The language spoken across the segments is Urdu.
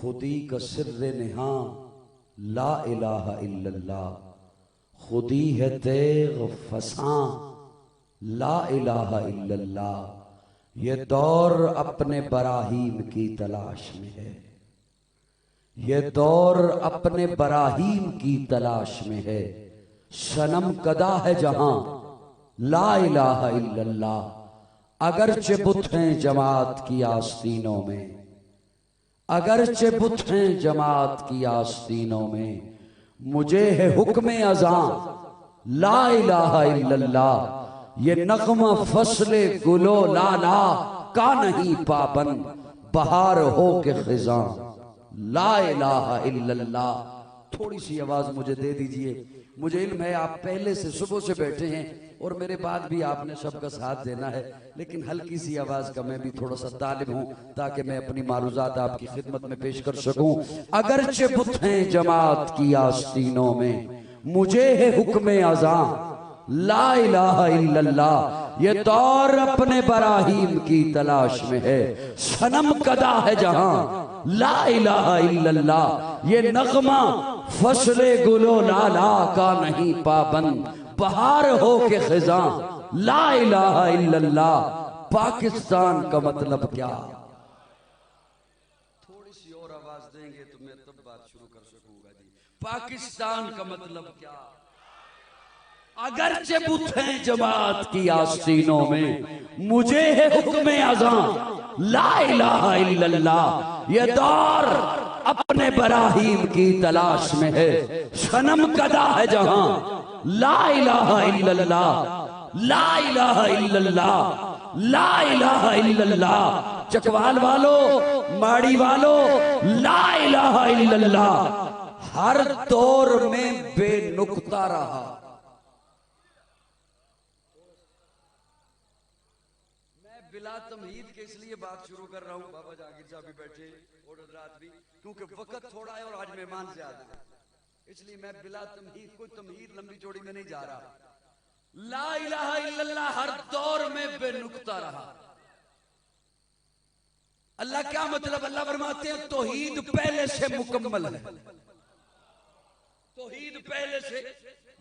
خودی کا سر نہاں لا الہ الا اللہ، خودی ہے تیغ فساں لا الہ الا اللہ، یہ دور اپنے براہیم کی تلاش میں ہے، یہ دور اپنے براہیم کی تلاش میں ہے، صنم کدا ہے جہاں لا الہ الا اللہ، اگرچہ بت ہیں جماعت کی آستینوں میں، اگرچہ بت ہیں جماعت کی آستینوں میں، مجھے ہے حکم اذاں لا الہ الا اللہ، یہ نغمہ فصل گلو لالا کا نہیں پابند، بہار ہو کے خزاں لا الہ الا اللہ۔ تھوڑی سی آواز مجھے دے دیجئے، مجھے علم ہے آپ پہلے سے صبح سے بیٹھے ہیں اور میرے بعد بھی آپ نے سب کا ساتھ دینا ہے، لیکن ہلکی سی آواز کا میں بھی تھوڑا سا طالب ہوں تاکہ میں اپنی معروضات آپ کی خدمت میں پیش کر سکوں۔ اگرچہ بت ہیں جماعت کی آستینوں میں، مجھے ہے حکم اذاں لا الہ الا اللہ، یہ دور اپنے براہیم کی تلاش میں ہے، صنم کدا ہے جہاں لا الہ الا اللہ، یہ نغمہ فصل گلو لالا کا نہیں پابند، بہار ہو کے خزاں لا الہ الا اللہ۔ پاکستان کا مطلب کیا؟ تھوڑی سی اور آواز دیں گے تو میں تب بات شروع کر سکوں گا جی۔ پاکستان کا مطلب کیا؟ اگرچہ بت ہیں جماعت کی آستینوں میں، مجھے ہے حکم اذاں لا الہ الا اللہ، یہ دور اپنے براہیم کی تلاش میں ہے، صنم کدا ہے جہاں لا الہ الا اللہ، لا الہ الا اللہ، لا الہ الا اللہ۔ چکوال والو، ماڑی والو، لا الہ الا اللہ ہر دور میں بے نقطہ رہا۔ میں بلا تمہید کے اس لیے بات شروع کر رہا ہوں، بابا جاگیر صاحب بھی بیٹھے اور حضرات بھی، کیونکہ وقت تھوڑا ہے اور آج مہمان زیادہ ہے، اس لیے میں بلا تمہید، کوئی تمہید لمبی چوڑی میں نہیں جا رہا۔ لا الہ الا اللہ ہر دور میں بے نقطہ رہا۔ اللہ کیا مطلب؟ اللہ فرماتے ہیں توحید پہلے سے مکمل ہے، توحید پہلے سے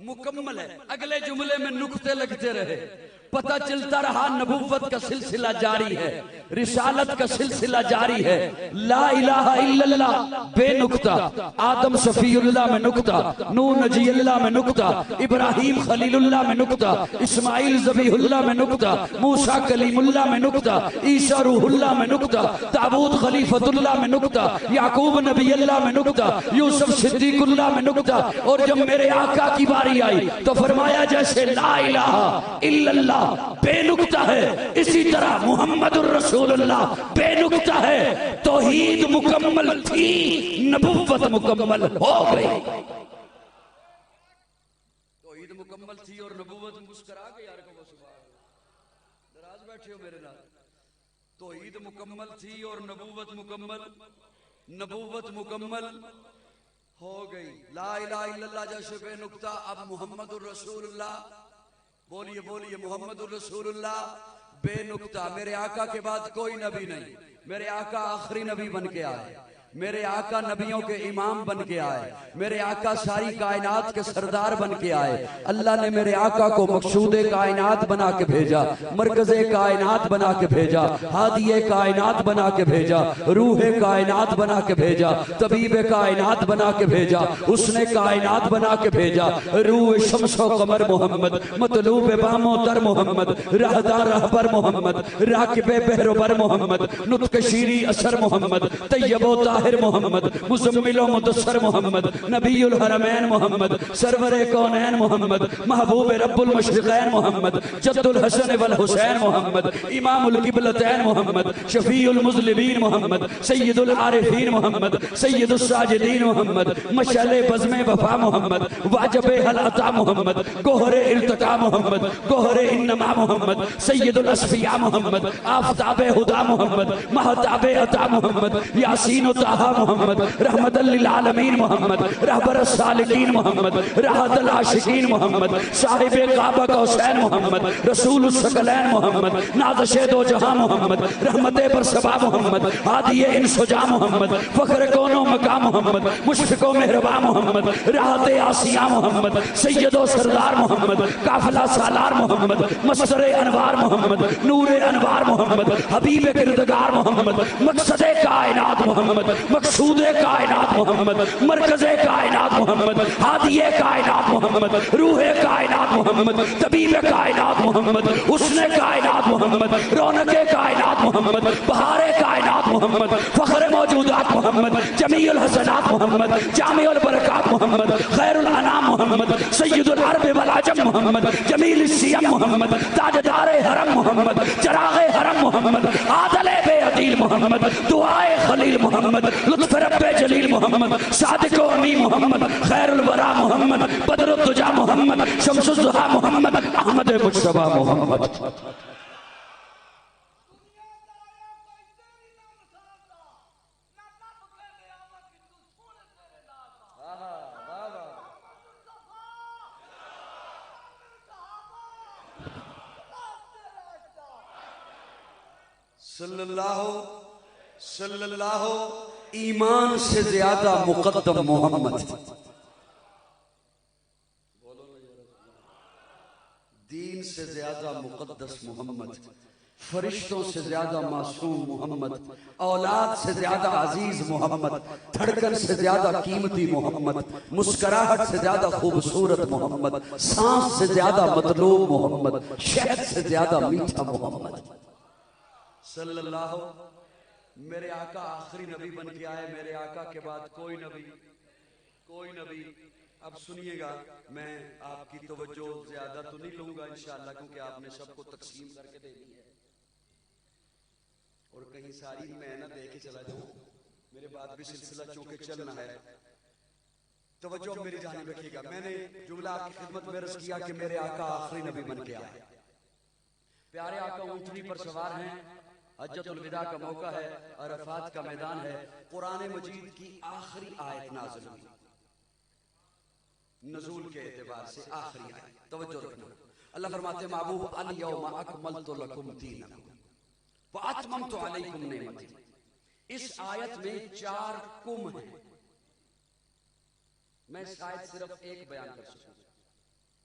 مکمل ہے۔ اگلے جملے میں نقطے لگتے رہے، پتہ چلتا رہا نبوت کا سلسلہ جاری ہے، رسالت کا سلسلہ جاری ہے۔ لا الہ الا اللہ بے نقطہ، آدم صفی اللہ میں نقطہ، نوح نجی اللہ میں نقطہ، ابراہیم خلیل اللہ میں نقطہ، اسماعیل ذبیح اللہ میں نقطہ، موسیٰ کلیم اللہ میں نقطہ، عیسیٰ روح اللہ میں نقطہ، داؤد خلیفۃ اللہ میں نقطہ، یعقوب نبی اللہ میں نقطہ، یوسف صدیق اللہ میں نقطہ۔ اور جب میرے آقا کی باری آئی تو فرمایا جیسے لا الہ الا اللہ بے نقطہ ہے، اسی طرح محمد الرسول اللہ بے نقطہ ہے۔ توحید مکمل تھی، نبوت مکمل ہو گئی۔ توحید مکمل تھی اور نبوت مسکرا کے یار کو سبحان اللہ، ناراض بیٹھے ہو میرے نال؟ توحید مکمل تھی اور نبوت مکمل ہو گئی۔ لا الہ الا اللہ جیسے بے نقطہ، اب محمد الرسول اللہ، بولیے بولیے محمد الرسول اللہ بے نقطہ۔ میرے آقا کے بعد کوئی نبی نہیں، میرے آقا آخری نبی بن کے آئے، میرے آقا نبیوں کے امام بن کے آئے، میرے آقا ساری کائنات کے سردار بن کے آئے۔ اللہ نے میرے آقا کو مقصود کائنات بنا کے بھیجا، مرکز کائنات بنا کے بھیجا، ہادی کائنات بنا کے بھیجا، روح کائنات بنا کے بھیجا، طبیب کائنات بنا کے بھیجا، حسن کائنات بنا کے بھیجا، روح شمس و قمر محمد، مطلوب بام و تر محمد، راہدار رہبر محمد، راکب بحر محمد، نطق شیری اثر محمد، طیب و طاہر محمد، مزمل و مدثر محمد، نبی الحرمین محمد، سرور کونین محمد، محبوب رب المشرقین محمد، جد الحسن والحسین محمد، امام القبلتین محمد، شفیع المذنبین محمد، سید العارفین محمد، سید الساجدین محمد، مشعل بزم وفا محمد، واجب حل عطا محمد، گوہر ارتقا محمد، گوہر انما محمد، سید الاسفیاء محمد، آفتاب ہدا محمد، مہتاب عطا محمد، یاسین و طاہا محمد، رحمت للعالمین محمد، رہبر السالکین محمد، راحت العاشقین محمد، صاحب کعبہ کا حسین محمد، رسول الثقلین محمد، نازش دو جہاں محمد، رحمت برسبا محمد، ہادی انسجا محمد، فخر کون و آقا محمد، مشفق و مہربان محمد، راحت آسیہ محمد، سید و سردار محمد، قافلہ سالار محمد، مصدر انوار محمد، نور انوار محمد، حبیب کردگار محمد، مقصد کائنات محمد، مقصود کائنات محمد، مرکز کائنات محمد، ہادی کائنات محمد، روح کائنات محمد، طبیب کائنات محمد، حسن کائنات محمد، رونق کائنات محمد، بہار کائنات محمد، فخر موجودات محمد، جمیع الحسنات محمد، جامع البرکات محمد، خیر الانام محمد، سید العرب والعجم محمد، جمیل السیم محمد، تاجدار حرم محمد، چراغ حرم محمد، عادل بے عدیل محمد، دعائے خلیل محمد، لطف رب جلیل محمد، صادق و امی محمد، خیر الورا محمد، بدر الدجا محمد، شمس الضحا محمد، احمد مجتبی محمد. صلی اللہ ایمان سے زیادہ مقدم محمد، دین سے زیادہ مقدس محمد، فرشتوں سے زیادہ معصوم محمد، اولاد سے زیادہ عزیز محمد، دھڑکن سے زیادہ قیمتی محمد، مسکراہٹ سے زیادہ خوبصورت محمد، سانس سے زیادہ مطلوب محمد، شہد سے زیادہ میٹھا محمد صلی اللہ. میرے آقا آخری نبی بن کے آئے، میرے آقا کے بعد کوئی نبی. اب سنیے گا، میں آپ کی توجہ زیادہ تو نہیں لوں گا انشاءاللہ، کیونکہ آپ نے سب کو تقسیم کر کے دے دی ہے، اور کہیں ساری میں نہ دے کے چلا جاؤں، میرے بعد بھی سلسلہ چونکہ چلنا ہے. توجہ میری جانب رکھیے گا. میں نے جملہ آپ کی خدمت میں عرض کیا کہ میرے آقا آخری نبی بن کے آئے. پیارے آقا اونٹنی پر سوار ہیں، حجۃ الوداع کا موقع ہے، عرفات کا میدان ہے، قرآن مجید کی آخری آیت نازل ہوئی، نزول کے اعتبار سے آخری آیت. توجہ رکھنا. اللہ فرماتے ہیں محبوب الیوم اکملت لکم دینکم واتممت علیکم نعمتی. اس آیت میں 4 کم ہیں. میں شاید صرف ایک بیان کر سکوں،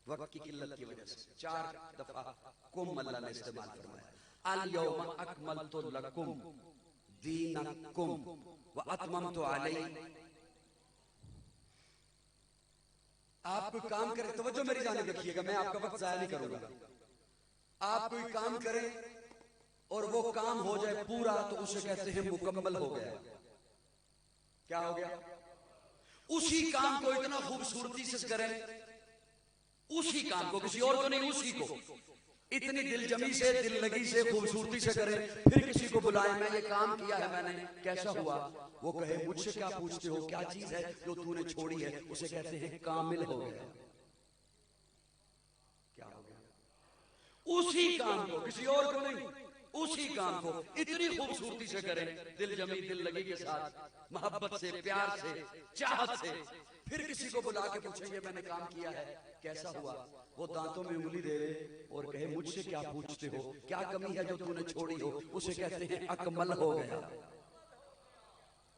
وقت کی قلت کی وجہ سے 4 دفعہ کم اللہ نے استعمال فرمایا. الیوم اکملت لکم دینکم واتممت علیکم. آپ کوئی کام کریں، توجہ میری جانب رکھیے گا، میں آپ کا وقت ضائع نہیں کروں گا. آپ کوئی کام کریں اور وہ کام ہو جائے پورا تو اسے کہتے ہیں مکمل ہو گیا. کیا ہو گیا؟ اسی کام کو اتنا خوبصورتی سے کریں، اسی کام کو، کسی اور کو نہیں، اسی کو اتنی دل جمی سے، دل لگی سے، خوبصورتی سے کریں. پھر کسی کو بلائیں، میں یہ کام کیا ہے، میں نے، کیسا ہوا؟ وہ کہے مجھ سے کیا پوچھتے ہو، کیا چیز ہے جو تو نے چھوڑی ہے؟ اسے کہتے ہیں کامل ہو گیا. کیا ہو گیا؟ اسی کام کو، کسی اور کو نہیں، اسی کام کو اتنی خوبصورتی سے کریں، دل جمی، دل لگی کے ساتھ، محبت سے، پیار سے، چاہت سے. پھر کسی کو بلا کے پوچھیں گے میں نے کام کیا ہے، کیسا ہوا؟ وہ دانتوں میں انگلی دے رہے اور کہے مجھ سے کیا پوچھتے ہو، کیا کمی ہے جو تو نے چھوڑی ہو؟ اسے کہتے ہیں اکمل ہو گیا.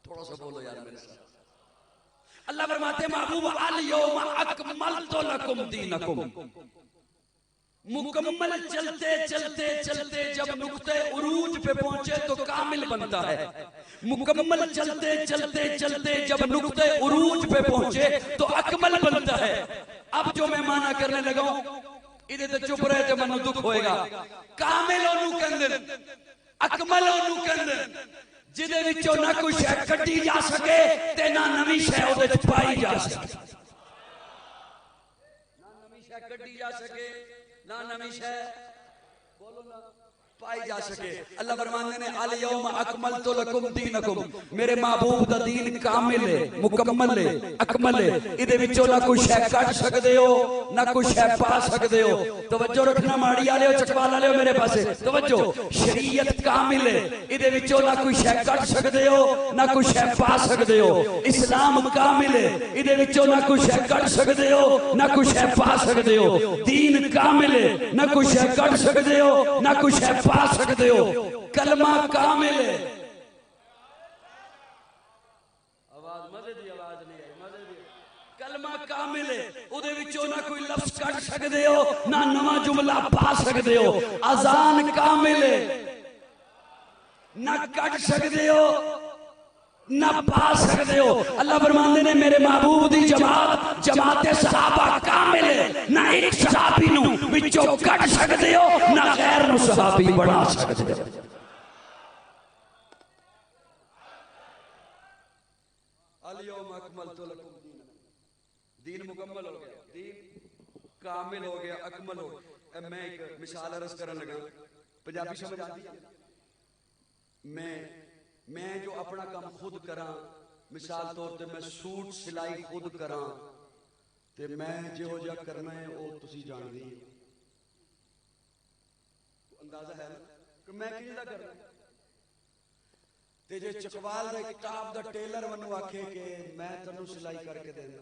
تھوڑا سا بولو یار میرے ساتھ. اللہ فرماتے ہیں محبوب الیوم اکملت لکم دینکم. مکمل چلتے چلتے چلتے جب نقطہ عروج پہ پہنچے تو کامل بنتا ہے. مکمل چلتے چلتے چلتے جب نقطہ عروج پہ پہنچے تو اکمل بنتا ہے. اب جو میں معنی کرنے لگا ہوں ادھے تے چپ رہے تے منو دکھ ہوئے گا. کامل اونوں کندر، اکمل اونوں کندر جدے وچوں نہ کوئی شے کٹی جا سکے تے نہ نویں شے اودے وچ پائی جا سکے. نہ نویں شے کٹی جا سکے، نہ نویں شے بولو نا پائی جا سکے. اللہ فرمانے نے الیوم اکملت لکم دینکم، میرے محبوب دا دین کامل ہے، مکمل ہے، اکمل ہے. ادھے وچوں نہ کوئی شے کٹ سکدے ہو، نہ کوئی شے پا سکدے ہو. توجہ رکھنا ماڑی والے ہو، چکوال والے ہو، میرے پاسے توجہ. شریعت کامل ہے، ادھے وچوں نہ کوئی شے کٹ سکدے ہو، نہ کوئی شے پا سکدے ہو. اسلام کامل ہے، ادھے وچوں نہ کوئی شے کٹ سکدے ہو، نہ کوئی شے پا سکدے ہو. دین کامل ہے، نہ کوئی شے کٹ سکدے ہو، نہ کوئی شے پا سکتے ہو. کلمہ کامل ہے. آواز مزے دی آواز نہیں آئی مزے دی کلمہ کامل ہے اودے وچوں نہ کوئی لفظ کٹ سکدے ہو نہ نواں جملہ پا سکدے ہو اذان کامل ہے نہ کٹ سکدے ہو نہ پا سکدے ہو اللہ فرماندے نے میرے محبوب دی جماعت جماعت صحابہ کامل ہے نہ ایک صحابی نو وچوں کٹ سکدے ہو نہ غیر نو صحابی بنا سکدے ہو الیوم اکملت لکم دین مکمل ہو گیا دین کامل ہو گیا اکمل ہو گیا میں ایک مثال عرض کرنے لگا پنجابی سمجھ آتی میں جو اپنا کام خود کراں مثال طور تے میں سوٹ سلائی خود کراں تے میں جو جا کرنا ہے وہ تسی جان دی اندازہ ہے کہ میں کیوں دا کرنا تے جے چکوال دے کتاب دا ٹیلر منو آکھے کہ میں تنو سلائی کر کے دینا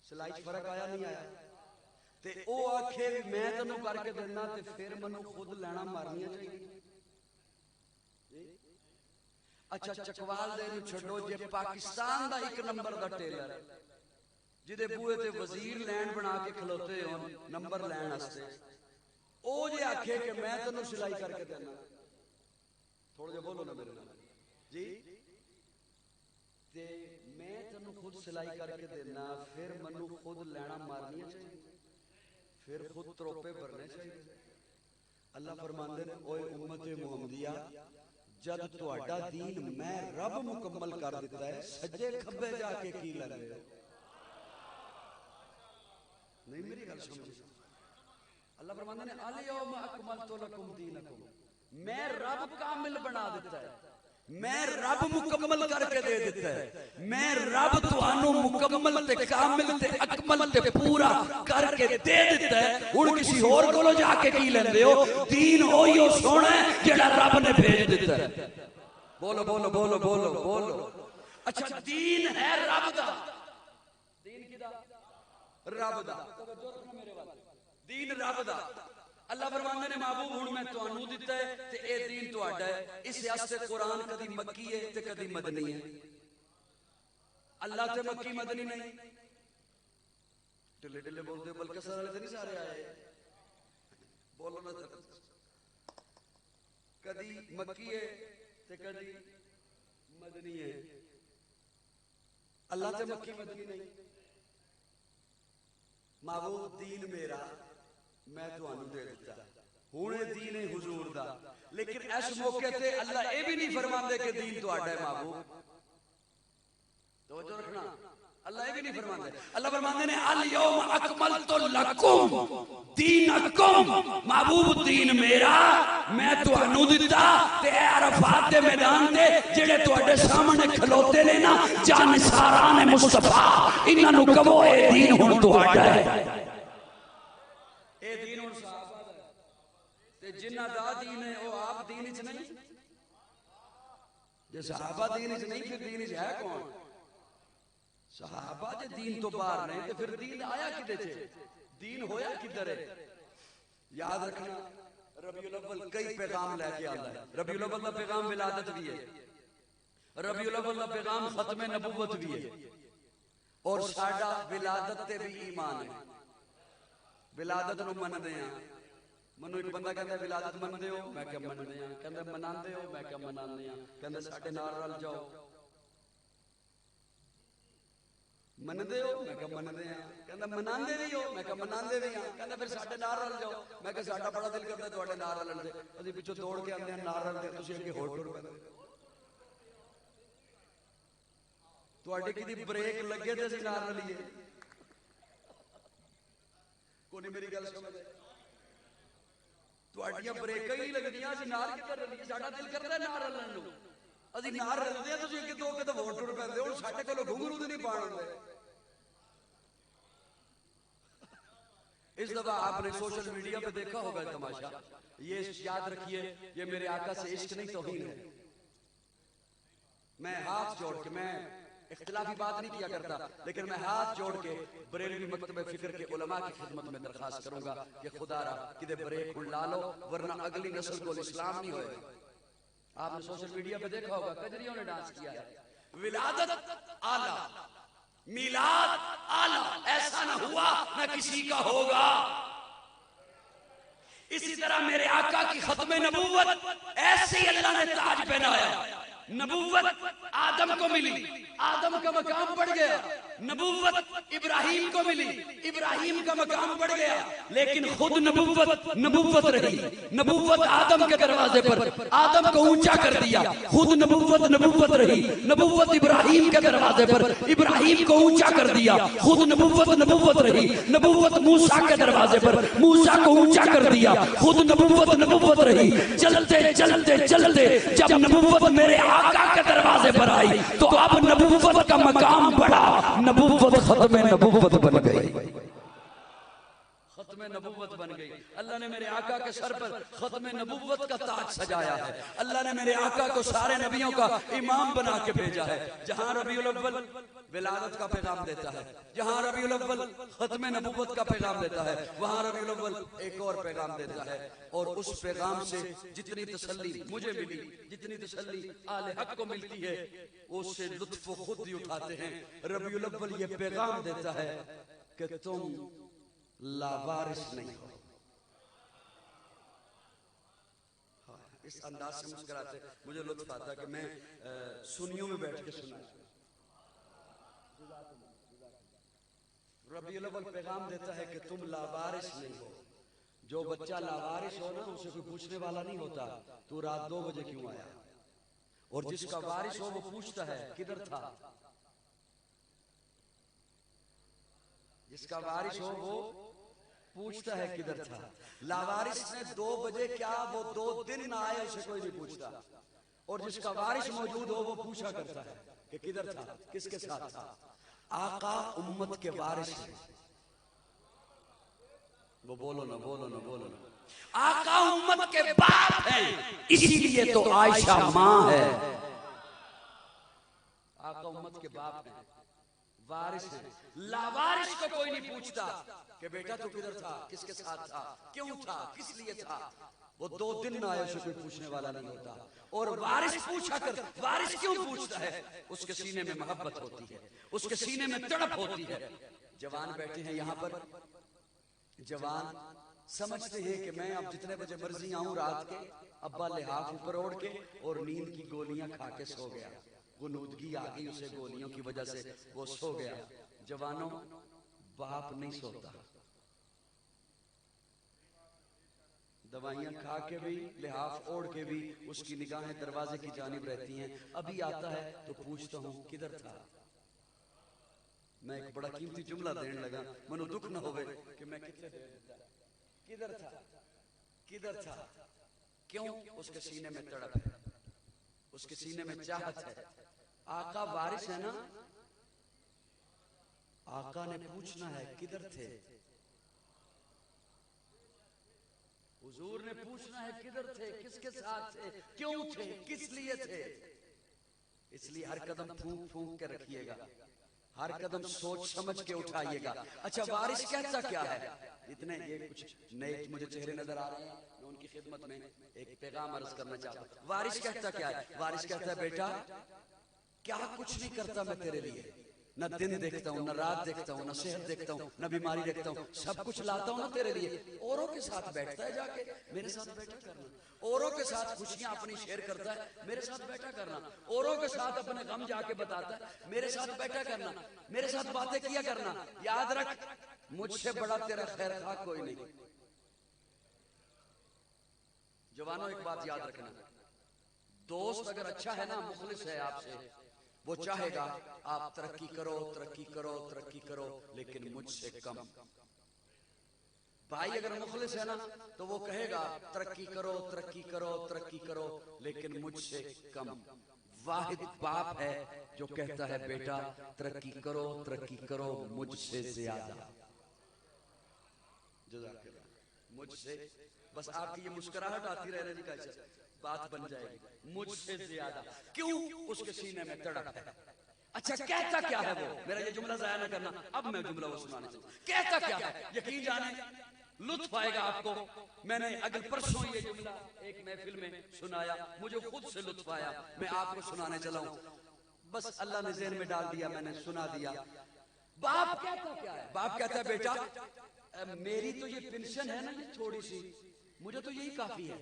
سلائی فرق آیا نہیں آیا تے او آکھے میں تنو کر کے دینا تے پھر منو خود لینا مارنیا چاہیے اچھا چکوال دے نو چھڑو جے پاکستان دا ایک نمبر دا ٹیلر جدے بوئے تے وزیر لینڈ بنا کے کھلوتے ہوں نمبر لین ہستے او جے آکھے کہ میں تنو سلائی کر کے دینا تھوڑا جا بولو نا میرے نام جی تے میں تنو خود سلائی کر کے دینا پھر منو خود لینا مارنی چاہیے پھر خود تروپے بھرنے چاہیے اللہ فرماندے نے اوے امت محمدیہ جد تہاڈا دین میں رب مکمل کر دیتا ہے سجے کھبے جا کے کی لگ رہے ہو نہیں میری گل سمجھ اللہ فرماندے نے الیوم اکملت لکم دینکم میں رب کامل بنا دیتا ہے میں رب مکمل کر کے دے دیتا ہے میں رب تانوں مکمل تے کامل تے اکمل تے پورا کر کے دے دیتا ہے ہن کسی اور کولو جا کے کی لیندے ہو دین اوہی سونا ہے جڑا رب نے بھیج دیتا ہے بولو بولو بولو بولو بولو اچھا دین ہے رب دا دین کدا رب دا توجہ رکھنا میرے وال دین رب دا اللہ فرماندے نے محبوب ہن میں تانوں دتا ہے تے اے دین تہاڈا ہے اس واسطے قرآن کدی مکی ہے تے کدی مدنی ہے اللہ تے مکی مدنی نہیں ڈلے ڈلے بولتے بلکہ سر والے تے نہیں سارے آئے بولو نا کدی مکی ہے تے کدی مدنی ہے اللہ تے مکی مدنی نہیں محبوب دین میرا میں تو انو دے دیتا ہونے دین حضور دا لیکن اس موقع تے اللہ اے بھی نہیں فرماندے کہ دین تو آڈا ہے محبوب توجہ رکھنا اللہ اے بھی نہیں فرماندے اللہ فرماندے نے الیوم اکملت لکم دینکم محبوب دین میرا میں تو انو دیتا تے اے عرفات دے میدان دے جڑے تو اڈے سامنے کھلوتے نے نا جانساران مصطفیٰ انہاں نو کہو اے دین ہن تو آڈا ہے اے دین ہن صحابہ دا تے جنہ دا دین ہے او آپ دین وچ نہیں جے صحابہ دین وچ نہیں پھر دین وچ ہے کون صحابہ جے دین تو باہر نہیں تے پھر دین آیا کدے چے دین ہویا کدھر ہے یاد رکھنا ربیع الاول کئی پیغام لے کے آندا ہے ربیع الاول دا پیغام ولادت بھی ہے ربیع الاول دا پیغام ختم نبوت بھی ہے اور ساڈا ولادت تے بھی ایمان ہے ولادت نو من دے ہیں منو ایک بندہ کہتا ہے ولادت من دے ہو میں کہ من دے ہیں کہتا ہے منان دے ہو میں کہ منان دے ہیں کہتا ہے ساڑھے نار رل جاؤ من دے ہو میں کہ من دے ہیں کہتا ہے منان دے بھی ہو میں کہ منان دے بھی ہیں کہتا ہے پھر ساڑھے نار رل جاؤ میں کہ ساڑھا بڑا دل کرتا ہے تو اٹھے نار رلن دے ادھی پچھو دوڑ کے آنے ہیں نار رل دے تو اسی ہوٹ ٹوڑ پہنے تو اٹھے کی دی بریک لگے تھے سی نار رلیے کونی میری گل سمجھ ہے تو اٹھیاں بریکہ ہی لگ دیا سی نار کی طرح رلیے ساڑھا دل کرتا ہے نار رلن لو ادھی نار رل دیا تو اسی کے دو کے تو ہوٹ ٹوڑ پہنے اور ساڑھے کو لوگ گھنگرو دے نہیں پاڑ دے اس دفعہ آپ نے سوشل میڈیا پہ دیکھا ہوگا تماشا یہ یاد رکھیے یہ میرے آقا سے عشق نہیں توہین ہے میں ہاتھ جوڑ کے میں اختلافی بات نہیں کیا کرتا لیکن میں ہاتھ جوڑ کے بریلوی مکتبہ فکر کے علماء کی خدمت میں درخواست کروں گا کہ خدا را کدے بریک ہن لا لو ورنہ اگلی نسل کو اسلام نہیں ہوئے آپ نے سوشل میڈیا پہ دیکھا ہوگا کجریوں نے ڈانس کیا ہے. ولادت اعلیٰ، میلاد اعلیٰ، ایسا نہ ہوا نہ کسی کا ہوگا. اسی طرح میرے آقا کی ختم نبوت ایسے ہی اللہ نے تاج پہنایا. نبوت آدم کو ملی، آدم کا مقام بڑھ گیا. نبوت ابراہیم کو ملی، ابراہیم کا مقام بڑھ گیا. لیکن خود نبوت رہی. نبوت آدم کے دروازے پر، آدم کو اونچا کر دیا. خود نبوت رہی. نبوت ابراہیم کے دروازے پر، ابراہیم کو اونچا کر دیا. خود نبوت رہی. نبوت موسیٰ کے دروازے پر، موسیٰ کو اونچا کر دیا. خود نبوت رہی. چلتے چلتے چلتے جب نبوت میرے آقا کے دروازے پر آئی تو اب نبوت کا مقام بڑھا. نبوت ختم نبوت بن گئی. ختم نبوت بن گئی. اللہ نے میرے آقا کے سر پر ختم نبوت کا تاج سجایا ہے. اللہ نے میرے آقا کو سارے نبیوں کا امام بنا کے بھیجا ہے. جہاں ربیع الاول ولادت کا پیغام دیتا ہے، جہاں ربیع الاول ختم نبوت کا پیغام دیتا ہے، وہاں ربیع الاول ایک اور پیغام دیتا ہے. اور اس پیغام سے جتنی تسلی مجھے ملی، جتنی تسلی آل حق کو ملتی ہے، اس سے لطف خود ہی اٹھاتے ہیں. ربیع الاول یہ پیغام دیتا ہے کہ تم لاوارث نہیں ہو. اس انداز سے مسکراتے مجھے لطف آتا کہ میں سنیوں میں بیٹھ کے سنا. ربیع الاول پیغام دیتا ہے کہ تم لاوارث نہیں ہو. جو بچہ لاوارث ہو نا اسے کوئی پوچھنے والا نہیں ہوتا تو رات 2 بجے کیوں آیا. اور جس کا وارث ہو وہ پوچھتا ہے کدھر تھا. جس کا وارث ہو وہ پوچھتا ہے کدھر تھا. لاوارث نے 2 بجے کیا وہ 2 دن نہ آئے اسے کوئی نہیں پوچھتا. اور جس کا وارث موجود ہو وہ پوچھا کرتا ہے کہ کدھر تھا، کس کے ساتھ تھا. آقا امت کے وارث ہیں. وہ بولو نا. آقا امت کے باپ ہیں، اسی لیے تو عائشہ ماں ہے. آقا امت کے باپ ہیں، وارث ہیں. لاوارث کو کوئی نہیں پوچھتا کہ بیٹا تو کدھر تھا، کس کے ساتھ تھا، کیوں تھا، کس لیے تھا. وہ 2 دن نہ آئے اسے کوئی پوچھنے والا نہیں ہوتا. اور وارث پوچھا کر. وارث کیوں پوچھتا ہے؟ اس کے سینے میں محبت ہوتی ہے، اس کے سینے میں تڑپ ہوتی ہے. جوان بیٹھے ہیں یہاں پر، جوان سمجھتے ہیں کہ میں اب جتنے بجے مرضی آؤں رات کے، ابا لحاف اوپر اوڑھ کے اور نیند کی گولیاں کھا کے سو گیا. غنودگی آ گئی اسے گولیوں کی وجہ سے، وہ سو گیا. جوانوں، باپ نہیں سوتا. دوائیاں کھا کے بھی، لحاف اوڑھ کے بھی اس کی نگاہیں دروازے کی جانب رہتی ہیں. ابھی آتا ہے تو پوچھتا ہوں کدھر تھا. میں ایک بڑا قیمتی جملہ دینے لگا، منو دکھ نہ ہوئے کہ میں کتنے دیر دیتا. کدھر تھا، کدھر تھا. کیوں؟ اس کے سینے میں تڑپ ہے، اس کے سینے میں چاہت ہے. آقا وارث ہے نا، آقا نے پوچھنا ہے کدھر تھے. حضور نے پوچھنا ہے کدھر تھے، کس کے ساتھ تھے، کیوں تھے، کس لیے تھے. اس لیے ہر قدم پھونک پھونک کے رکھیے گا، ہر قدم سوچ سمجھ کے اٹھائیے گا. اچھا وارث کہتا کیا ہے؟ اتنے یہ کچھ نئے مجھے چہرے نظر آ رہے ہیں، میں ان کی خدمت میں ایک پیغام عرض کرنا چاہتا ہوں. وارث کہتا کیا ہے؟ وارث کہتا ہے بیٹا کیا کچھ نہیں کرتا میں تیرے لیے. نہ دن دیکھتا ہوں، نہ رات دیکھتا ہوں، نہ صحت دیکھتا ہوں، نہ بیماری دیکھتا ہوں. سب کچھ لاتا ہوں نا تیرے لیے. اوروں کے ساتھ بیٹھتا ہے، جا کے میرے ساتھ بیٹھا کرنا. اوروں کے ساتھ خوشیاں اپنی شیئر کرتا ہے، میرے ساتھ بیٹھا کرنا. اوروں کے ساتھ اپنے غم جا کے بتاتا ہے، میرے ساتھ بیٹھا کرنا، میرے ساتھ باتیں کیا کرنا. یاد رکھ مجھ سے بڑا تیرا خیر خواہ کوئی نہیں. جوانوں ایک بات یاد رکھنا، دوست اگر اچھا ہے نا، مخلص ہے آپ سے، وہ چاہے گا آپ ترقی کرو ترقی کرو ترقی کرو لیکن مجھ سے کم. بھائی اگر مخلص ہے نا تو وہ کہے گا ترقی کرو ترقی کرو ترقی کرو لیکن مجھ سے کم. واحد باپ ہے جو کہتا ہے بیٹا ترقی کرو مجھ سے زیادہ. جزاک اللہ. مجھ سے بس آپ کی یہ مسکراہٹ آتی رہنے کی کیسے بات بن جائے گی. مجھ سے زیادہ کیوں؟ اس کے سینے میں تڑپ ہے. اچھا کہتا کیا ہے وہ؟ میرا یہ جملہ ضائع نہ کرنا، اب میں جملہ وہ سنانے چاہتا ہوں. کہتا کیا ہے؟ یقین جانے لطف آئے گا آپ کو. میں نے اگر پرسوں یہ جملہ ایک محفل میں سنایا, مجھے خود سے لطف آیا, میں آپ کو سنانے چلا ہوں. بس اللہ نے ذہن میں ڈال دیا, میں نے سنا دیا. باپ کہتا کیا ہے؟ باپ کہتا ہے بیٹا میری تو یہ پینشن ہے نا یہ تھوڑی سی, مجھے تو یہی کافی ہے.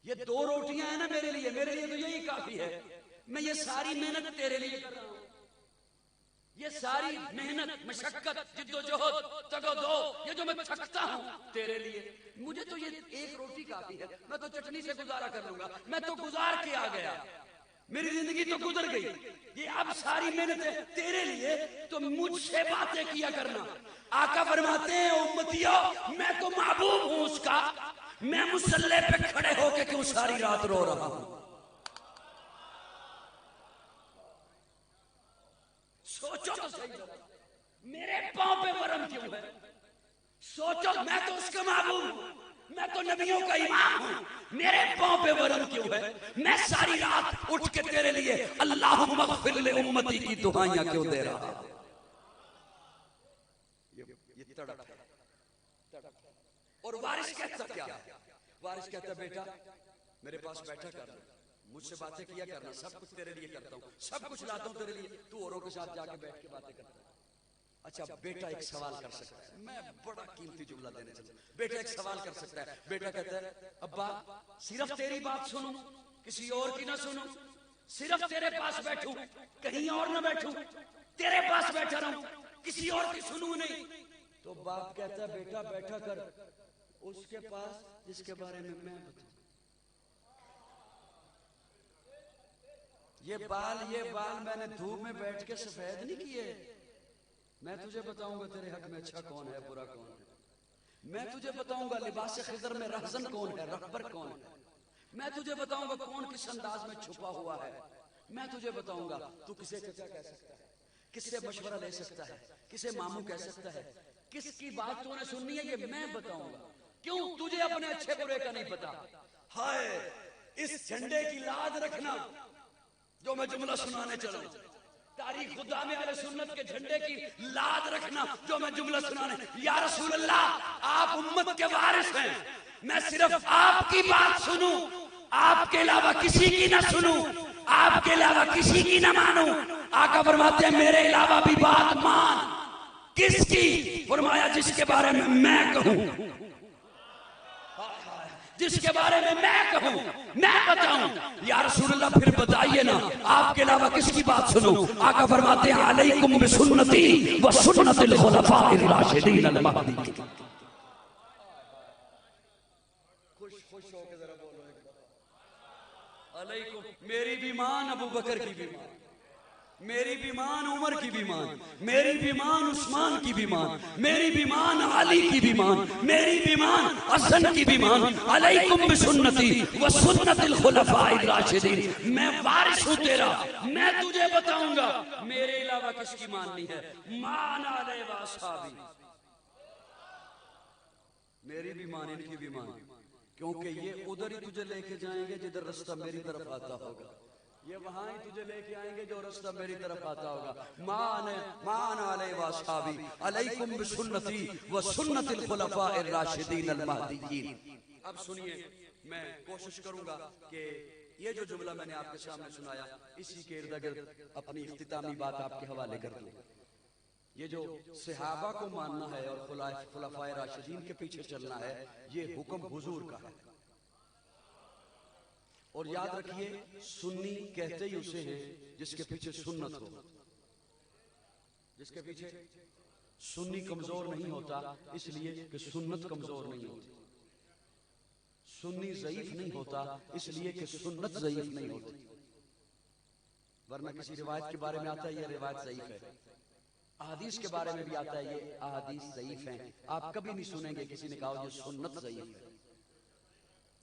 یہ 2 روٹیاں ہیں نا میرے لیے تو یہی کافی ہے. میں یہ ساری محنت تیرے لیے کر رہا ہوں, یہ ساری محنت مشقت جدوجہد تگودو یہ جو میں تھکتا ہوں تیرے لیے, مجھے تو یہ 1 روٹی کافی ہے. میں تو چٹنی سے گزارا کر لوں گا, میں تو گزار کے آ گیا, میری زندگی تو گزر گئی. یہ اب ساری محنتیں تیرے لیے, تو مجھ سے باتیں کیا کرنا. آقا فرماتے ہیں امتیو میں تو محبوب ہوں اس کا, میں مصلی پہ کھڑے ہو کے کیوں ساری رات رو رہا ہوں. سوچو تو صحیح, میرے پاؤں پہ ورم کیوں ہے؟ سوچو, میں تو اس کا محبوب ہوں, میں تو نبیوں کا امام ہوں, میرے پاؤں پہ ورم کیوں ہے؟ میں ساری رات اٹھ کے تیرے لیے اللہم اغفر لامتی کی دعائیاں کیوں دے رہا ہوں؟ یہ تڑپ ہے. اور وارث کہتا کیا ہے؟ وارث کہتا بیٹا میرے پاس بیٹھا کر, مجھ سے باتیں کیا کرنا, سب کچھ تیرے لیے کرتا ہوں, سب کچھ لاتا ہوں تیرے لیے, تو اوروں کے ساتھ جا کے بیٹھ کے باتیں کرتا ہے. اچھا بیٹا ایک سوال کر سکتا ہے, میں بڑا قیمتی جملہ دینے چلتا ہوں. بیٹا ایک سوال کر سکتا ہے. بیٹا کہتا ہے ابا صرف تیری بات سنوں, کسی اور کی نہ سنوں, صرف تیرے پاس بیٹھوں, کہیں اور نہ بیٹھوں, تیرے پاس بیٹھا رہوں, کسی اور کی سنوں نہیں. تو باپ کہتا ہے بیٹا بیٹھا کر اس کے پاس جس کے بارے میں میں بتاؤں. یہ بال میں نے دھوپ میں بیٹھ کے سفید نہیں کیے, میں تجھے بتاؤں گا تیرے حق میں اچھا کون ہے برا کون ہے. میں تجھے بتاؤں گا لباس خضر میں رہزن کون ہے رہبر کون ہے. میں تجھے بتاؤں گا کون کس انداز میں چھپا ہوا ہے. میں تجھے بتاؤں گا تو کسے چچا کہہ سکتا ہے, کس سے مشورہ لے سکتا ہے, کسے ماموں کہہ سکتا ہے, کس کی بات تو نے سننی ہے, یہ میں بتاؤں گا. کیوں تجھے اپنے اچھے برے کا نہیں پتا. ہائے اس جھنڈے کی لاج رکھنا جو میں جملہ سنانے چلا ہوں, تاریخ خدا میں اہل سنت کے جھنڈے کی لاج رکھنا جو میں جملہ سنانے. یا رسول اللہ آپ امت کے وارث ہیں, میں صرف آپ کی بات سنوں, آپ کے علاوہ کسی کی نہ سنوں, آپ کے علاوہ کسی کی نہ مانوں. آقا فرماتے ہیں میرے علاوہ بھی بات مان. کس کی؟ فرمایا جس کے بارے میں میں کہوں, جس کے بارے میں کہوں, میں بتاؤں. یا رسول اللہ پھر بتائیے نا آپ کے علاوہ کس کی بات سنوں. آقا فرماتے ہیں علیکم بسنتی و سنت الخلفاء الراشدین المہدیین. خوش ہو کے ذرا بولو علیکم. میری بھی مان ابو بکر کی بھی مان, میری بھی مان عمر کی بھی مان, میری بھی مان عثمان کی بھی مان, میری بھی مان علی کی بھی مان, میری بھی مان حسن کی بھی مان. علیکم بسنتی و سنت الخلفاء الراشدین. میں وارث ہوں تیرا, میں تجھے بتاؤں گا میرے علاوہ کس کی ماننی ہے. مان علی و اصحابی, میری بھی مان ان کی بھی مان, کیونکہ یہ ادھر ہی تجھے لے کے جائیں گے جدھر رستہ میری طرف آتا ہوگا, یہ وہاں ہی تجھے لے کے آئیں گے جو رستہ میری طرف آتا ہوگا. مان علی و اصحابی علیکم بسنتی و سنت الخلفاء الراشدین المہدیین. اب سنیے, میں کوشش کروں گا کہ یہ جو جملہ میں نے آپ کے سامنے سنایا اسی کے ارد گرد اپنی اختتامی بات آپ کے حوالے کر دوں. یہ جو صحابہ کو ماننا ہے اور خلفاء راشدین کے پیچھے چلنا ہے, یہ حکم حضور کا ہے. اور یاد رکھیے سنی کہتے ہی اسے ہیں جس کے پیچھے سنت ہو. جس کے پیچھے سنی کمزور نہیں ہوتا اس لیے کہ سنت کمزور نہیں ہوتی. سنی ضعیف نہیں ہوتا اس لیے کہ سنت ضعیف نہیں ہوتی. ورنہ کسی روایت کے بارے میں آتا ہے یہ روایت ضعیف ہے, احادیث کے بارے میں بھی آتا ہے یہ احادیث ضعیف ہیں. آپ کبھی نہیں سنیں گے کسی نے کہا یہ سنت ضعیف ہے.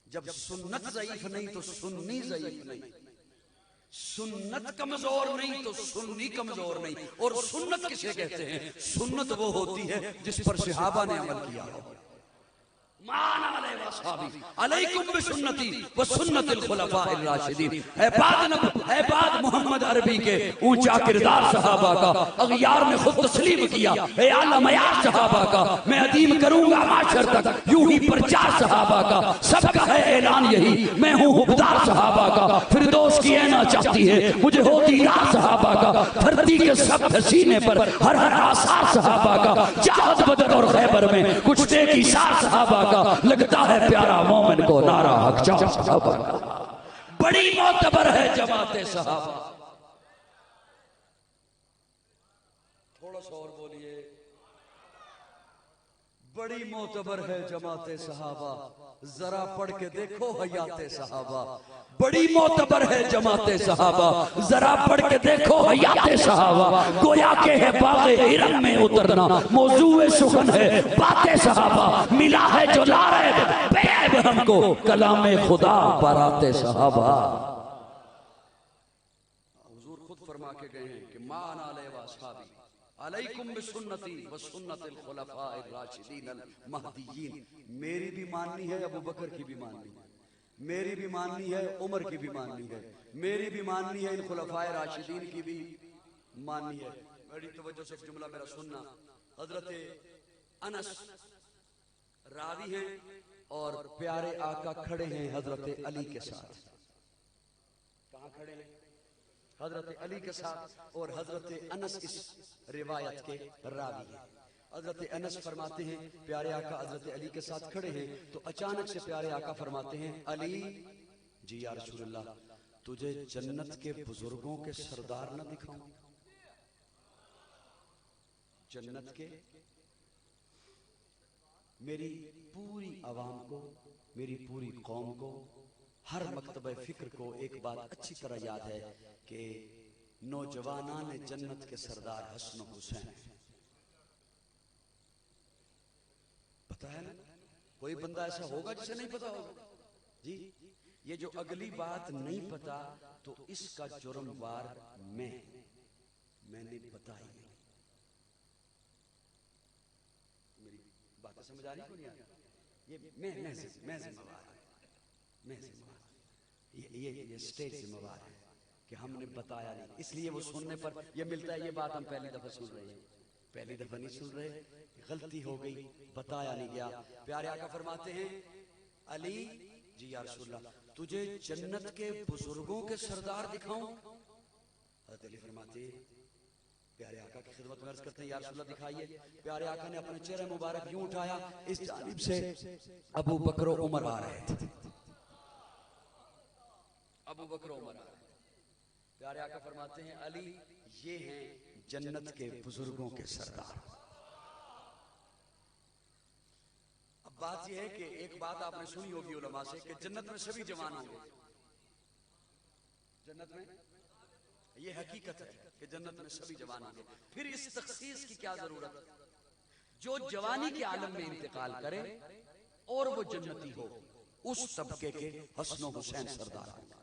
جب سنت ضعیف نہیں تو سنی ضعیف نہیں, سنت کمزور نہیں تو سنی کمزور نہیں. اور سنت کسے کہتے ہیں؟ سنت وہ ہوتی ہے جس پر صحابہ نے عمل کیا ہو. علیکم بسنتی و سنت الخلفاء الراشدین. اے بعد محمد عربی کے اونچا کردار صحابہ کا اغیار نے خود تسلیم کیا. اے اعلی معیار صحابہ کا میں عدیم کروں گا معاشر تک یوں ہی پرچار صحابہ کا. سب کا ہے اعلان یہی میں ہوں حبدار صحابہ کا. فردوس کی اینا چاہتی ہے مجھے ہو دیدار صحابہ کا. دھرتی کے سب سینے پر ہر آثار صحابہ کا. جہاد بدر اور خیبر میں کچھ ٹیک ایثار صحابہ کا. لگتا ہے پیارا مومن کو نعرہ حق چاہ صحابہ کا. بڑی معتبر ہے جماعت صحابہ. تھوڑا سا اور بولیے. بڑی معتبر ہے جماعت صحابہ. ذرا پڑھ کے دیکھو حیات صحابہ. بڑی معتبر ہے جماعت صحابہ. ذرا پڑھ کے دیکھو حیات صحابہ. گویا کہ ہے باغ ارم میں اترنا موضوع سخن ہے بات صحابہ. ملا ہے جو لارے بے عیب ہم کو کلام خدا بارات صحابہ. حضور خود فرما کے گئے ہیں کہ مان علیہ واصحابی علیکم بسنتی و سنت الخلفاء الراشدین المہدیین. میری بھی ماننی ہے ابو بکر کی بھی ماننی ہے. میری بھی ماننی ہے عمر کی بھی ماننی ہے. میری بھی ماننی ہے ان خلفاء راشدین کی بھی ماننی ہے. بڑی توجہ سے جملہ میرا سننا. حضرت انس راوی ہیں اور پیارے آقا کھڑے ہیں حضرت علی کے ساتھ. کہاں کھڑے ہیں؟ حضرت علی کے ساتھ. اور حضرت انس اس روایت کے راوی ہیں. حضرت انس فرماتے ہیں پیارے آقا حضرت علی کے ساتھ کھڑے ہیں تو اچانک سے پیارے آقا فرماتے ہیں علی جی یا رسول اللہ تجھے جنت کے بزرگوں کے سردار نہ دکھاؤں؟ جنت کے میری پوری عوام کو میری پوری قوم کو ہر مکتبہ فکر کو ایک بات اچھی طرح یاد ہے کہ نوجوانان جنت کے سردار حسن و حسین. پتا ہے نا کوئی بندہ ایسا ہوگا جسے نہیں پتا ہوگا جی. یہ جو اگلی بات نہیں پتا تو اس کا جرم وار میں نے بتائی نہیں. میری باتیں سمجھ آ رہی کو نہیں آ رہی؟ یہ میں ذمہ وار یہ اسٹیج ذمہ وار ہے کہ ہم نے بتایا نہیں. اس لیے وہ سننے پر یہ ملتا ہے یہ بات ہم پہلی دفعہ سن رہے ہیں. پہلی دفعہ نہیں سن رہے. غلطی ہو گئی بتایا نہیں گیا. پیارے آقا فرماتے ہیں علی جی یا رسول اللہ تجھے جنت کے بزرگوں کے سردار دکھاؤں؟ حضرت علی فرماتے ہیں پیارے آقا کی خدمت میں عرض کرتے ہیں یا رسول اللہ دکھائیے. پیارے آقا نے اپنے چہرہ مبارک یوں اٹھایا اس جانب سے ابو بکر و عمر آ رہے تھے. ابو بکر و عمر آ رہے تھے. پیارے آقا فرماتے ہیں علی یہ ہیں جنت کے بزرگوں کے سردار. اب بات یہ ہے کہ ایک بات آپ نے سنی ہوگی علماء سے کہ جنت میں سبھی جوان ہوں گے. جنت میں یہ حقیقت ہے کہ جنت میں سبھی جوان ہوں گے. پھر اس تخصیص کی کیا ضرورت؟ جو جوانی کے عالم میں انتقال کرے اور وہ جنتی ہو اس طبقے کے حسن و حسین سردار ہوں گے.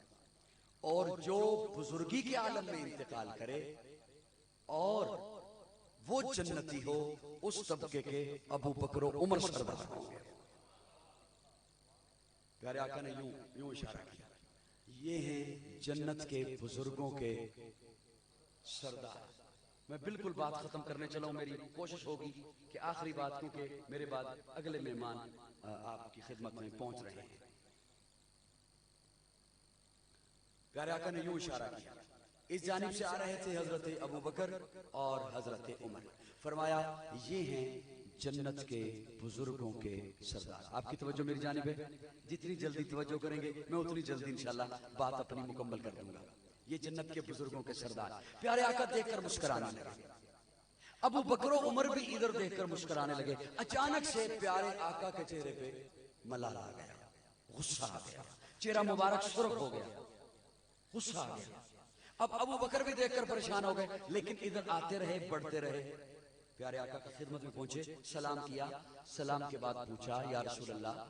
اور جو بزرگی کے عالم میں انتقال کرے اور وہ جنتی ہو اس طبقے کے ابو بکر و عمر سردار ہوں گے. پیارے آقا نے یوں اشارہ کیا یہ ہیں جنت کے بزرگوں کے سردار. میں بالکل بات ختم کرنے چلا ہوں. میری کوشش ہوگی کہ آخری بات کیونکہ میرے بعد اگلے مہمان آپ کی خدمت میں پہنچ رہے ہیں. پیارے آقا نے یوں اشارہ کیا اس جانب سے آ رہے تھے حضرت ابو بکر اور حضرت عمر. فرمایا یہ ہیں جنت کے بزرگوں کے سردار. آپ کی توجہ میری جانب ہے. جتنی جلدی توجہ کریں گے میں اتنی جلدی انشاءاللہ بات اپنی مکمل کر دوں گا. یہ جنت کے بزرگوں کے سردار. پیارے آقا دیکھ کر مسکرانے لگے. ابو بکر و عمر بھی ادھر دیکھ کر مسکرانے لگے. اچانک سے پیارے آقا کے چہرے پہ ملال آ گیا, غصہ آ گیا, چہرہ مبارک سرخ ہو گیا, غصہ آ گیا. اب ابو بکر بھی دیکھ کر پریشان ہو گئے لیکن ادھر آتے رہے بڑھتے رہے. پیارے آقا کی خدمت میں پہنچے, سلام کیا. سلام کے بعد پوچھا یا رسول اللہ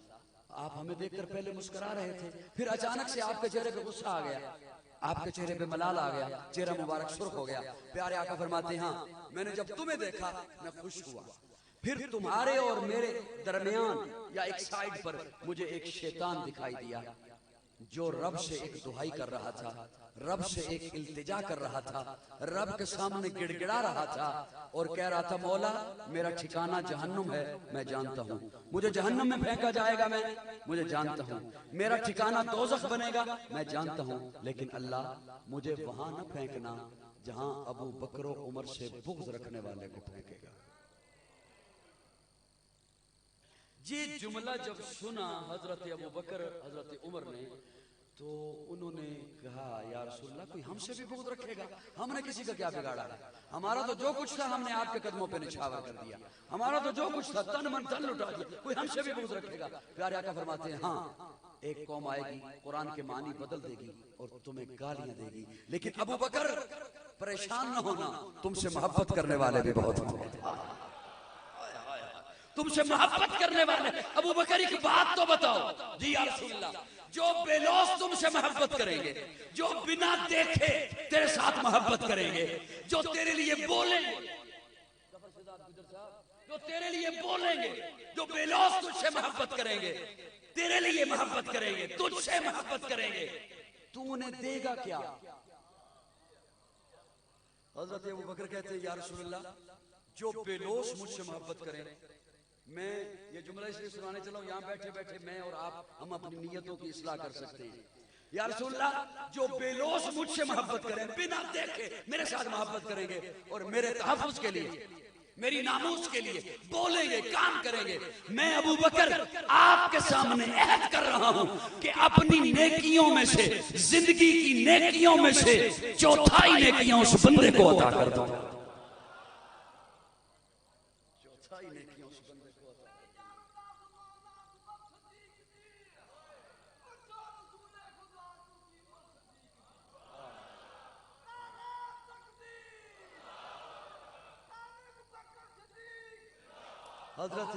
آپ ہمیں دیکھ کر پہلے مسکرا رہے تھے پھر اچانک سے آپ کے چہرے پہ غصہ آ گیا, آپ کے چہرے پہ ملال آ گیا, چہرہ مبارک سرخ ہو گیا. پیارے آقا فرماتے ہیں ہاں میں نے جب تمہیں دیکھا میں خوش ہوا. پھر تمہارے اور میرے درمیان یا ایک سائیڈ پر مجھے ایک شیطان دکھائی دیا جو رب سے ایک دعائی کر رہا تھا، رب سے ایک التجا کر رہا تھا، رب کے سامنے گڑ گڑا رہا تھا اور کہہ رہا تھا مولا میرا ٹھکانہ جہنم ہے، میں جانتا ہوں، مجھے جہنم میں پھینکا جائے گا، میں مجھے جانتا ہوں، میرا ٹھکانہ دوزخ بنے گا، میں جانتا ہوں، لیکن اللہ مجھے وہاں نہ پھینکنا جہاں ابو بکر و عمر سے بغض رکھنے والے کو پھینکے گا۔ یہ جملہ جب سنا حضرت ابو بکر حضرت عمر نے تو انہوں نے کہا یا رسول اللہ کوئی ہم سے بھی بغض رکھے گا؟ ہم نے کسی کا کیا بگاڑا ہے؟ ہمارا تو جو کچھ تھا ہم نے آپ کے قدموں پہ نچھاور کر دیا، ہمارا تو جو کچھ تھا تن من تن لٹا دیا، کوئی ہم سے بھی بغض رکھے گا؟ پیارے آقا فرماتے ہیں ہاں ایک قوم آئے گی قرآن کے معنی بدل دے گی اور تمہیں گالیاں دے گی، لیکن ابو بکر پریشان نہ ہونا، تم سے محبت کرنے والے بھی بہت ہوں گے، تم سے محبت کرنے والے۔ ابو بکر ایک بات تو بتاؤ، جی یا رسول اللہ، جو بے لوث تم سے محبت کریں گے، جو بنا دیکھے تیرے ساتھ محبت کریں گے، جو تیرے لیے بولیں گے، جو تیرے لیے بولیں گے، جو بے لوث تجھ سے محبت کریں گے، تیرے لیے محبت کریں گے، تجھ سے محبت کریں گے، تو انہیں دے گا کیا؟ حضرت ابو بکر کہتے ہیں یا رسول اللہ جو بے لوث مجھ سے محبت کریں، میں یہ جملہ اس لیے سنانے چلا ہوں، یہاں بیٹھے بیٹھے میں اور آپ ہم اپنی نیتوں کی اصلاح کر سکتے ہیں۔ یا رسول اللہ جو بے لوث مجھ سے محبت کریں، بنا دیکھے میرے ساتھ محبت کریں گے اور میرے تحفظ کے لیے، میری ناموس کے لیے بولیں گے، کام کریں گے، میں ابو بکر آپ کے سامنے عہد کر رہا ہوں کہ اپنی نیکیوں میں سے، زندگی کی نیکیوں میں سے چوتھائی نیکیاں اس بندے کو عطا کر دوں گا، چوتھائی نیکیاں اس بندے کو عطا کر دوں گا۔ حضرت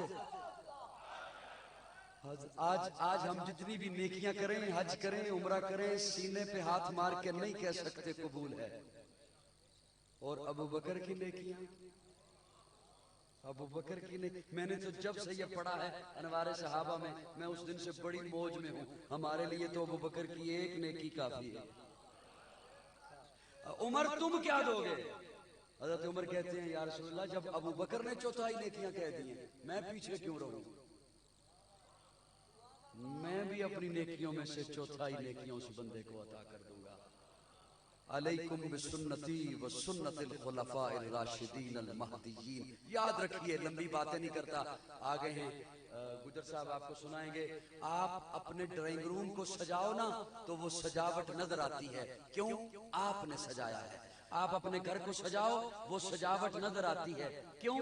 آج ہم جتنی بھی نیکیاں کریں، حج کریں، عمرہ کریں، سینے پہ ہاتھ مار کے نہیں کہہ سکتے قبول ہے، اور ابو بکر کی نیکیاں، ابو بکر کی نیکی، میں نے تو جب سے یہ پڑھا ہے انوار صحابہ میں اس دن سے بڑی موج میں ہوں، ہمارے لیے تو ابو بکر کی ایک نیکی کافی ہے۔ عمر تم کیا دو گے؟ حضرت عمر کہتے ہیں یا رسول اللہ جب ابو بکر نے چوتھائی نیکیاں کہہ دی ہیں میں پیچھے کیوں رہوں؟ میں بھی اپنی نیکیوں میں سے چوتھائی نیکیوں اس بندے کو عطا کر دوں گا۔ علیکم بسنتی و سنت الخلفاء الراشدین المہدیین۔ یاد رکھیے لمبی باتیں نہیں کرتا، آگے ہیں گجر صاحب آپ کو سنائیں گے، آپ اپنے ڈرائنگ روم کو سجاؤ نا تو وہ سجاوٹ نظر آتی ہے، کیوں؟ آپ نے سجایا ہے۔ آپ اپنے گھر کو سجاؤ وہ سجاوٹ نظر آتی ہے، کیوں؟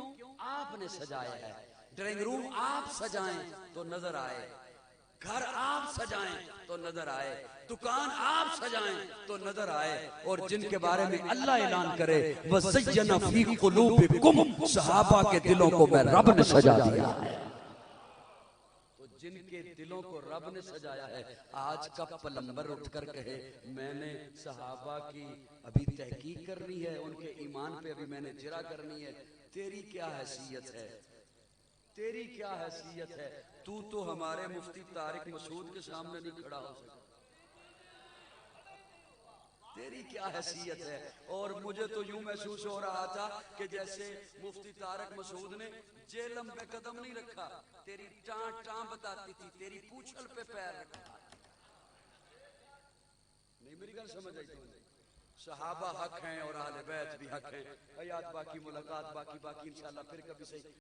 آپ نے سجایا ہے۔ ڈرائنگ روم آپ سجائیں تو نظر آئے، گھر آپ سجائیں تو نظر آئے، دکان آپ سجائیں تو نظر آئے، اور جن کے بارے میں اللہ اعلان کرے وَزَيَّنَ فِي قُلُوبِكُمْ، صحابہ کے دلوں کو میں رب نے سجا دیا ہے۔ تو جن کے دلوں کو رب نے سجایا ہے، آج کا پلمبر اٹھ کر کہے میں نے صحابہ کی ابھی تحقیق کرنی ہے، ان کے ایمان پہ ابھی میں نے جرا کرنی ہے، تیری کیا حیثیت ہے؟ تیری کیا حیثیت ہے؟ تو ہمارے مفتی طارق مسعود کے سامنے نہیں کھڑا ہو سکتا، تیری کیا حیثیت ہے؟ اور مجھے تو یوں محسوس ہو رہا تھا کہ جیسے مفتی طارق مسعود نے جیلم پہ قدم نہیں رکھا، تیری ٹان ٹان بتاتی تھی، تیری پوچھل پہ پیر رکھا۔ نہیں میری گل سمجھ آئی تو صحابہ حق ہیں اور اہل بیت بھی حق ہیں، حیات باقی، ملاقات باقی انشاءاللہ پھر کبھی صحیح